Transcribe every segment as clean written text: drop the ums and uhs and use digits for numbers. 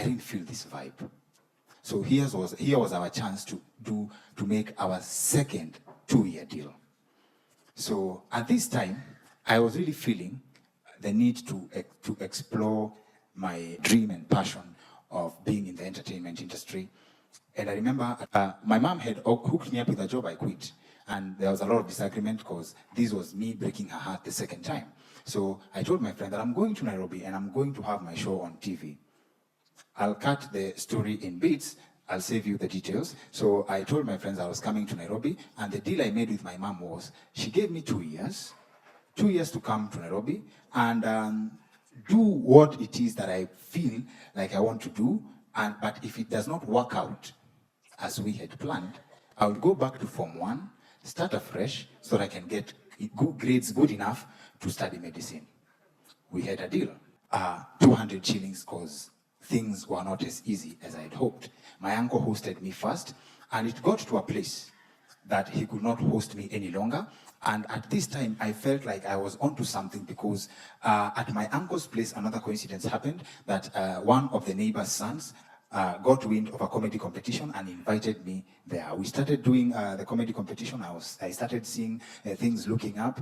didn't feel this vibe. So here was our chance to make our second 2-year deal. So at this time, I was really feeling the need to explore my dream and passion of being in the entertainment industry. And I remember my mom had hooked me up with a job. I quit. And there was a lot of disagreement because this was me breaking her heart the second time. So I told my friend that I'm going to Nairobi and I'm going to have my show on TV. I'll cut the story in bits. I'll save you the details. So I told my friends I was coming to Nairobi, and the deal I made with my mom was she gave me 2 years to come to Nairobi and do what it is that I feel like I want to do. But if it does not work out as we had planned, I will go back to Form 1, start afresh, so that I can get good grades good enough to study medicine. We had a deal, 200 shillings, because things were not as easy as I had hoped. My uncle hosted me first, and it got to a place that he could not host me any longer. And at this time, I felt like I was onto something because at my uncle's place, another coincidence happened that one of the neighbor's sons got wind of a comedy competition and invited me there. We started doing the comedy competition. I started seeing things looking up.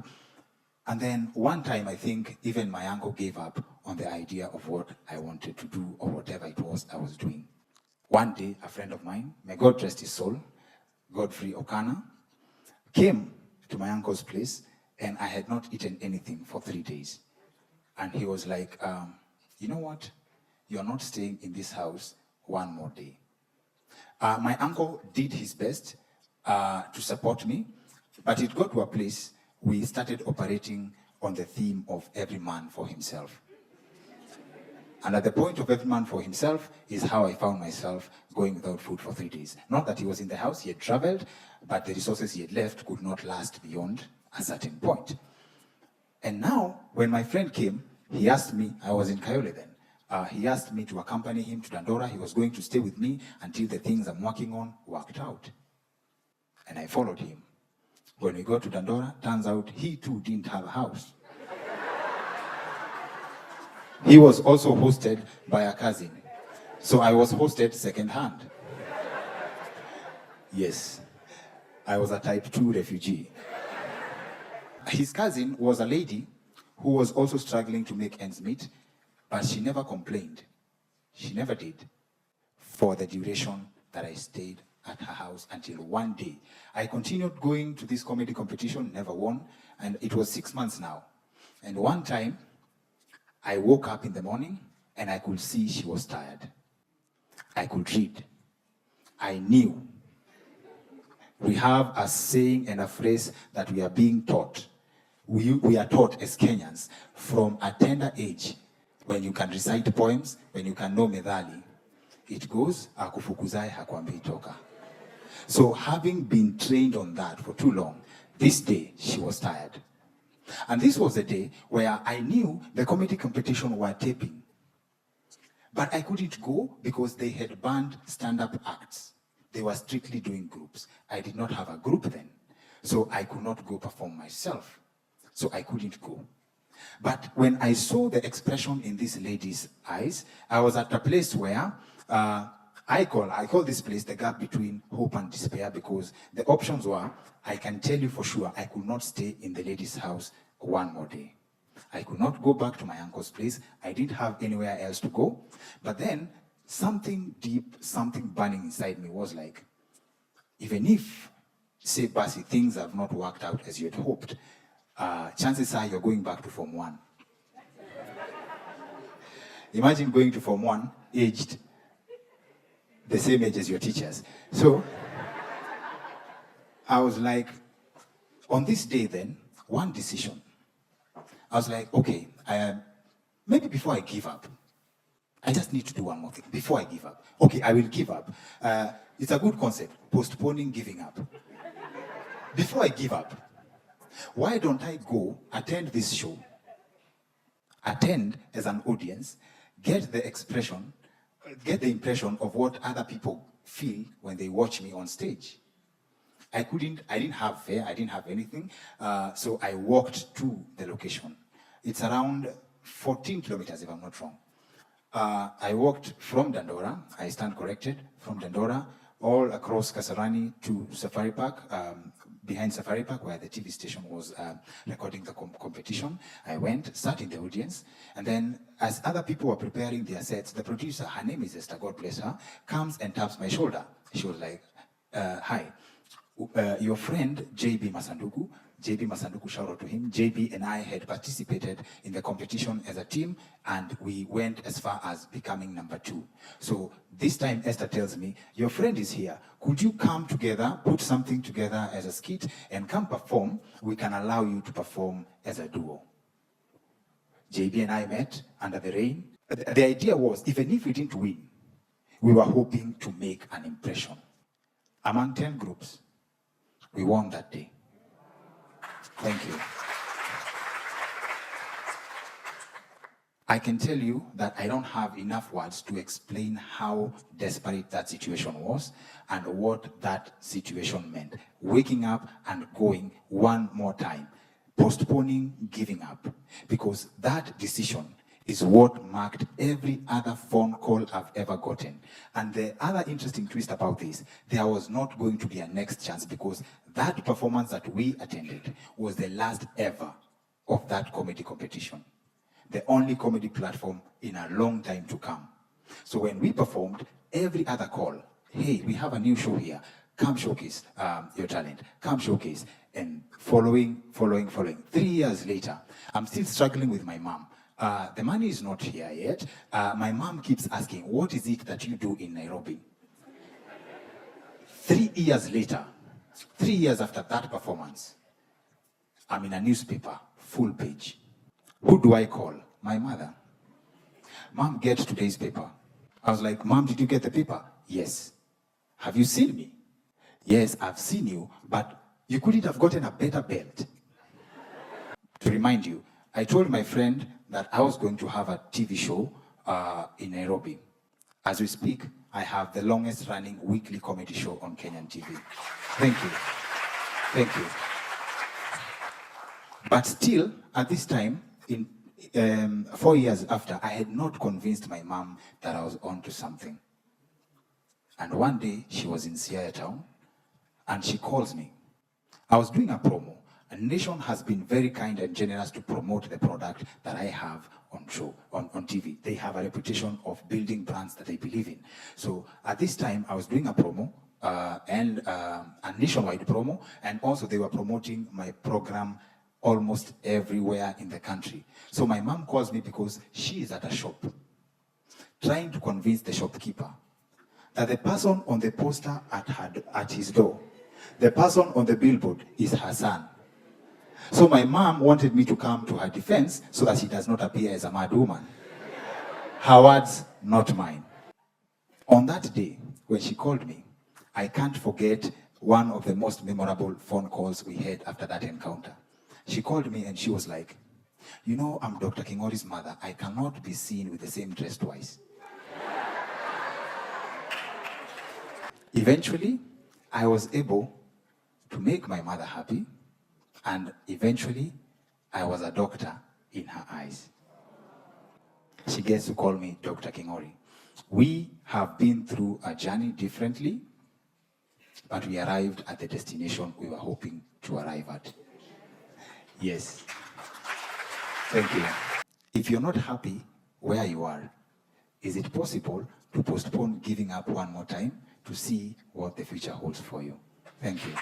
And then one time, I think even my uncle gave up on the idea of what I wanted to do or whatever it was I was doing. One day, a friend of mine, may God rest his soul, Godfrey Okana, came to my uncle's place, and I had not eaten anything for 3 days. And he was like, you know what? You're not staying in this house one more day. My uncle did his best to support me, but it got to a place we started operating on the theme of every man for himself. And at the point of every man for himself is how I found myself going without food for 3 days. Not that he was in the house, he had traveled, but the resources he had left could not last beyond a certain point. And now, when my friend came, he asked me, I was in Kayole then, he asked me to accompany him to Dandora. He was going to stay with me until the things I'm working on worked out. And I followed him. When we got to Dandora, turns out he too didn't have a house. He was also hosted by a cousin. So I was hosted secondhand. Yes, I was a type 2 refugee. His cousin was a lady who was also struggling to make ends meet, but she never complained. She never did for the duration that I stayed at her house until one day. I continued going to this comedy competition, never won, and it was 6 months now. And one time, I woke up in the morning and I could see she was tired. I could read. I knew. We have a saying and a phrase that we are being taught. We are taught as Kenyans from a tender age, when you can recite poems, when you can know methali, it goes, akufukuzai hakwambi toka. So having been trained on that for too long, this day she was tired. And this was the day where I knew the comedy competition were taping. But I couldn't go because they had banned stand-up acts. They were strictly doing groups. I did not have a group then, so I could not go perform myself. So I couldn't go. But when I saw the expression in this lady's eyes, I was at a place where I call this place the gap between hope and despair, because the options were, I can tell you for sure, I could not stay in the lady's house one more day. I could not go back to my uncle's place. I didn't have anywhere else to go. But then something deep, something burning inside me was like, even if, say, Basi, things have not worked out as you had hoped, chances are you're going back to Form 1. Imagine going to Form 1, aged the same age as your teachers. So I was like, on this day then, one decision. I was like, okay, maybe before I give up, I just need to do one more thing before I give up. Okay, I will give up. It's a good concept, postponing giving up. Before I give up, why don't I go attend this show, attend as an audience, get the impression of what other people feel when they watch me on stage. I didn't have fare, I didn't have anything, so I walked to the location. It's around 14 kilometers, if I'm not wrong. I walked from Dandora, I stand corrected, from Dandora, all across Kasarani to Safari Park, behind Safari Park where the TV station was recording the competition. I went, sat in the audience, and then as other people were preparing their sets, the producer, her name is Esther, God bless her, comes and taps my shoulder. She was like, hi, your friend JB Masanduku, shout out to him. JB and I had participated in the competition as a team, and we went as far as becoming number 2. So this time Esther tells me, your friend is here. Could you come together, put something together as a skit, and come perform? We can allow you to perform as a duo. JB and I met under the rain. The idea was, even if we didn't win, we were hoping to make an impression. Among 10 groups, we won that day. Thank you. I can tell you that I don't have enough words to explain how desperate that situation was and what that situation meant. Waking up and going one more time, postponing giving up, because that decision is what marked every other phone call I've ever gotten. And the other interesting twist about this, there was not going to be a next chance, because that performance that we attended was the last ever of that comedy competition. The only comedy platform in a long time to come. So when we performed, every other call, hey, we have a new show here, come showcase your talent, come showcase. And following. 3 years later, I'm still struggling with my mom. The money is not here yet. My mom keeps asking, what is it that you do in Nairobi? 3 years later, 3 years after that performance, I'm in a newspaper, full page. Who do I call? My mother. Mom, get today's paper. I was like, Mom, did you get the paper? Yes. Have you seen me? Yes, I've seen you, but you couldn't have gotten a better belt. To remind you, I told my friend that I was going to have a TV show in Nairobi. As we speak, I have the longest running weekly comedy show on Kenyan TV. Thank you. Thank you. But still, at this time, in 4 years after, I had not convinced my mom that I was onto something. And one day, she was in Siaya town, and she calls me. I was doing a promo, and Nation has been very kind and generous to promote the product that I have on TV. They have a reputation of building brands that they believe in. So at this time, I was doing a promo, and a nationwide promo, and also they were promoting my program almost everywhere in the country. So my mom calls me because she is at a shop, trying to convince the shopkeeper that the person on the poster at his door, the person on the billboard is her son. So my mom wanted me to come to her defense so that she does not appear as a mad woman. Her words, not mine. On that day, when she called me, I can't forget one of the most memorable phone calls we had after that encounter. She called me and she was like, you know, I'm Dr. Kingori's mother. I cannot be seen with the same dress twice. Eventually, I was able to make my mother happy, and eventually, I was a doctor in her eyes. She gets to call me Dr. Kingori. We have been through a journey differently, but we arrived at the destination we were hoping to arrive at. Yes. Thank you. If you're not happy where you are, is it possible to postpone giving up one more time to see what the future holds for you? Thank you.